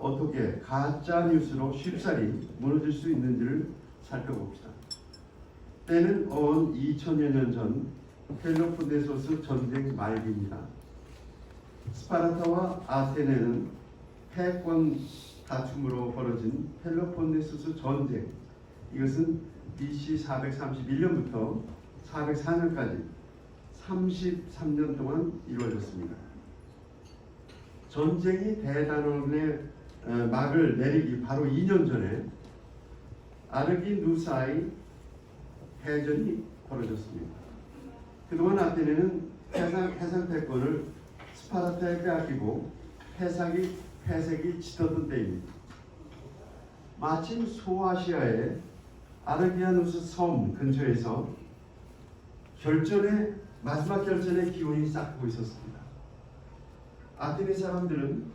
어떻게 가짜 뉴스로 쉽사리 무너질 수 있는지를 살펴봅시다. 때는 어언 2000여 년 전 펠로폰네소스 전쟁 말기입니다. 스파르타와 아테네는 패권 다툼으로 벌어진 펠로폰네소스 전쟁, 이것은 BC 431년부터 404년까지 33년 동안 이루어졌습니다. 전쟁이 대단원의 막을 내리기 바로 2년 전에 아르기누사의 해전이 벌어졌습니다. 그동안 아테네는 해상 패권을 스파르타에 빼앗기고 패색이 짙었던 때입니다. 마침 소아시아의 아르기아누스 섬 근처에서 마지막 결전의 기운이 싹고 있었습니다. 아테네 사람들은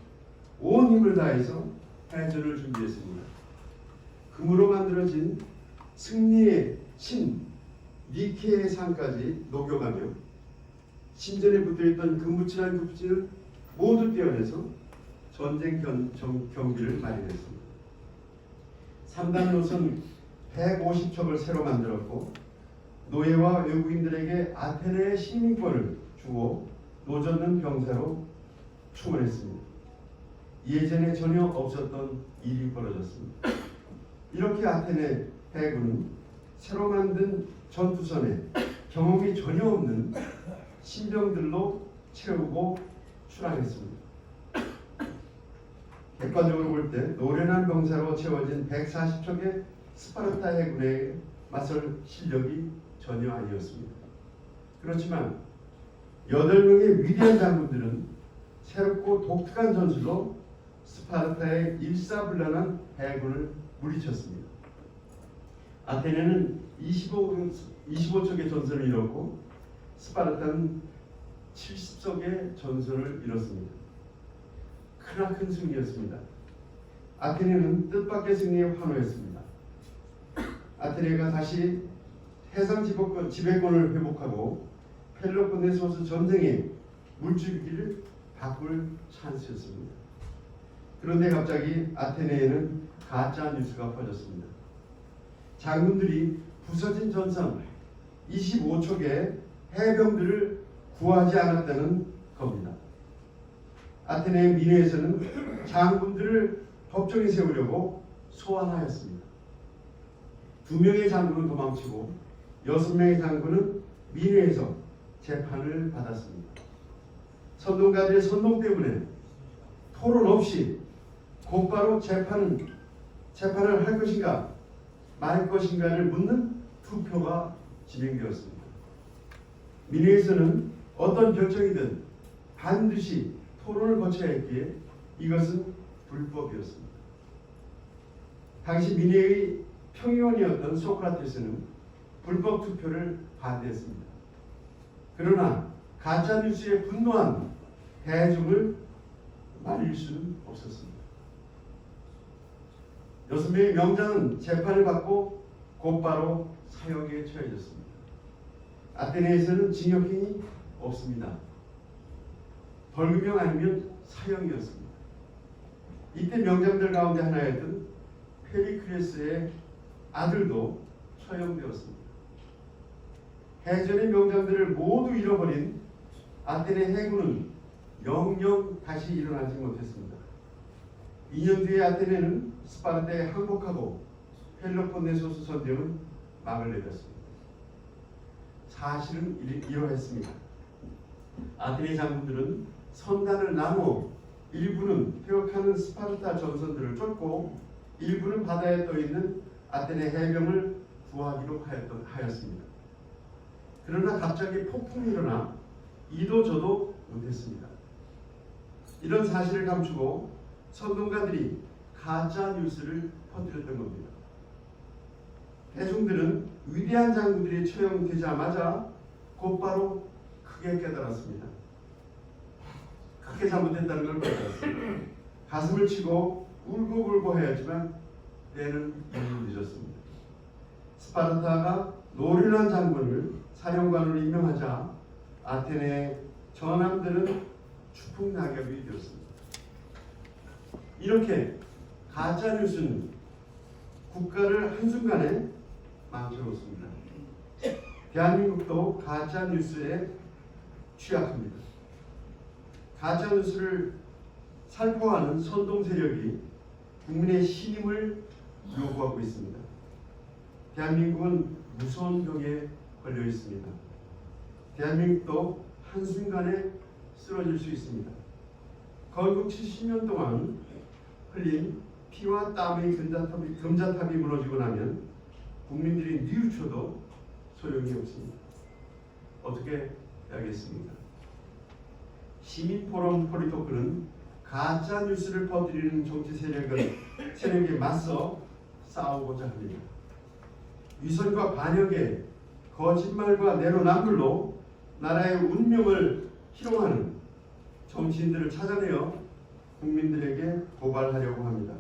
온 힘을 다해서 해전을 준비했습니다. 금으로 만들어진 승리의 신 니케의 상까지 녹여가며 신전에 붙어있던 금붙이라는 굽지를 모두 떼어내서 전쟁 경비를 마련했습니다. 3단 노선 150척을 새로 만들었고 노예와 외국인들에게 아테네의 시민권을 주고 노젓는 병사로 충원했습니다. 예전에 전혀 없었던 일이 벌어졌습니다. 이렇게 아테네 해군은 새로 만든 전투선에 경험이 전혀 없는 신병들로 채우고 출항했습니다. 객관적으로 볼 때 노련한 병사로 채워진 140척의 스파르타 해군에 맞설 실력이 전혀 아니었습니다. 그렇지만 8명의 위대한 장군들은 새롭고 독특한 전술로 스파르타의 일사불란한 해군을 물리쳤습니다. 아테네는 25척의 전선을 이뤘고 스파르타는 70척의 전선을 이뤘습니다. 크나큰 승리였습니다. 아테네는 뜻밖의 승리에 환호했습니다. 아테네가 다시 해상 지배권을 회복하고 펠로폰네소스 전쟁의 물줄기를 바꿀 찬스였습니다. 그런데 갑자기 아테네에는 가짜 뉴스가 퍼졌습니다. 장군들이 부서진 전선 25척의 해병들을 구하지 않았다는 겁니다. 아테네 민회에서는 장군들을 법정에 세우려고 소환하였습니다. 2명의 장군은 도망치고 6명의 장군은 민회에서 재판을 받았습니다. 선동가들의 선동 때문에 토론 없이 곧바로 재판을 할 것인가 말 것인가를 묻는 투표가 진행되었습니다. 민회에서는 어떤 결정이든 반드시 토론을 거쳐야 했기에 이것은 불법이었습니다. 당시 민회의 평의원이었던 소크라테스는 불법 투표를 반대했습니다. 그러나 가짜뉴스에 분노한 대중을 말릴 수는 없었습니다. 6명의 명장은 재판을 받고 곧바로 사형에 처해졌습니다. 아테네에서는 징역형이 없습니다. 벌금형 아니면 사형이었습니다. 이때 명장들 가운데 하나였던 페리클레스의 아들도 처형되었습니다. 해전의 명장들을 모두 잃어버린 아테네 해군은 영영 다시 일어나지 못했습니다. 2년 뒤에 아테네는 스파르타에 항복하고 펠로폰네소스 전쟁은 막을 내렸습니다. 사실은 이러했습니다. 아테네 장군들은 선단을 나누어 일부는 퇴역하는 스파르타 전선들을 쫓고 일부는 바다에 떠있는 아테네 해병을 구하기로 하였습니다. 그러나 갑자기 폭풍이 일어나 이도 저도 못했습니다. 이런 사실을 감추고 선동가들이 가짜 뉴스를 퍼뜨렸던 겁니다. 대중들은 위대한 장군들이 처형되자마자 곧바로 크게 깨달았습니다. 크게 잘못했다는 걸 깨달았습니다. 가슴을 치고 울고불고 해야지만 때는 이미 늦었습니다. 스파르타가 노련한 장군을 사령관으로 임명하자 아테네의 전함들은 추풍낙엽이 되었습니다. 이렇게 가짜 뉴스는 국가를 한순간에 망쳐놓습니다. 대한민국도 가짜 뉴스에 취약합니다. 가짜 뉴스를 살포하는 선동 세력이 국민의 신임을 요구하고 있습니다. 대한민국은 무서운 병에 걸려 있습니다. 대한민국도 한순간에 쓰러질 수 있습니다. 건국 70년 동안 흘린 피와 땀의 금자탑이 무너지고 나면 국민들이 뉘우쳐도 소용이 없습니다. 어떻게 해야겠습니까? 시민포럼 폴리토크는 가짜 뉴스를 퍼뜨리는 정치 세력에 맞서 싸우고자 합니다. 위선과 반역에 거짓말과 내로남불로 나라의 운명을 희롱하는 정치인들을 찾아내어 국민들에게 고발하려고 합니다.